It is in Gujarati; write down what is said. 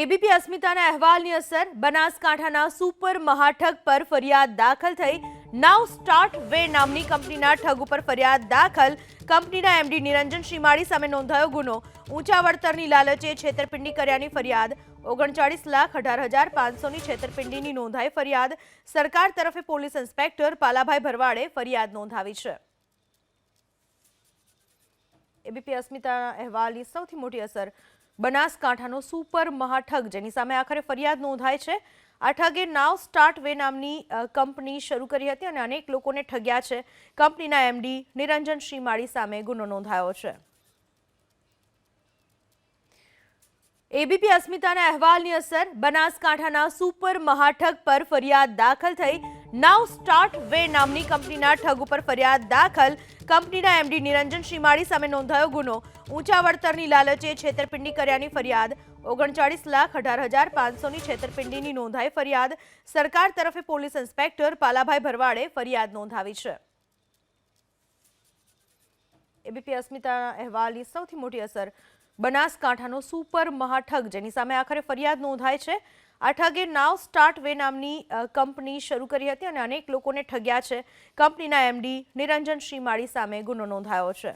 એબીપી અસ્મિતાના અહેવાલની અસર બનાસકાંઠાના સુપર મહાઠગ પર ફરિયાદ દાખલ થઈ। નાઉ સ્ટાર્ટ વે નામની કંપનીના ઠગ ઉપર ફરિયાદ દાખલ। કંપનીના એમડી નિરંજન શ્રીમાળી સામે નોંધાયો ગુનો। ઊંચા વળતરની લાલચે છેતરપિંડી કર્યાની ફરિયાદ। 39,18,500ની છેતરપિંડીની નોંધાઈ ફરિયાદ। સરકાર તરફે પોલીસ ઇન્સ્પેક્ટર પાલાભાઈ ભરવાડે ફરિયાદ નોંધાવી છે। એબીપી અસ્મિતાના અહેવાલની સૌથી મોટી અસર બનાસકાંઠાનો સુપર મહાઠગ જેની સામે આખરે ફરિયાદ નોંધાઈ છે। આ ઠગે નાવ સ્ટાર્ટ વે નામની કંપની શરૂ કરી હતી અને અનેક લોકોને ઠગ્યા છે। કંપનીના એમડી નિરંજન શ્રીમાળી સામે ગુનો નોંધાયો છે। એબીપી અસ્મિતાના અહેવાલની અસર બનાસકાંઠાના સુપર મહાઠગ પર ફરિયાદ દાખલ થઈ। નાઉ સ્ટાર્ટ વે નામની કંપનીના ઠગ ઉપર ફરિયાદ દાખલ। કંપનીના એમડી નિરંજન શ્રીમાળી સામે નોંધાયો ગુનો। ઊંચા વળતરની લાલચે છેતરપિંડી કર્યાની ફરિયાદ। 39,18,500ની છેતરપિંડીની નોંધાઈ ફરિયાદ। સરકાર તરફે પોલીસ ઇન્સ્પેક્ટર પાલાભાઈ ભરવાડે ફરિયાદ નોંધાવી છે। એબીપી અસ્મિતાના અહેવાલની સૌથી મોટી અસર બનાસકાંઠાનો સુપર મહાઠગ જેની સામે આખરે ફરિયાદ નોંધાઈ છે। આ ઠગે નાવ સ્ટાર્ટ વે નામની કંપની શરૂ કરી હતી અને અનેક લોકોને ઠગ્યા છે। કંપનીના એમડી નિરંજન શ્રીમાળી સામે ગુનો નોંધાયો છે।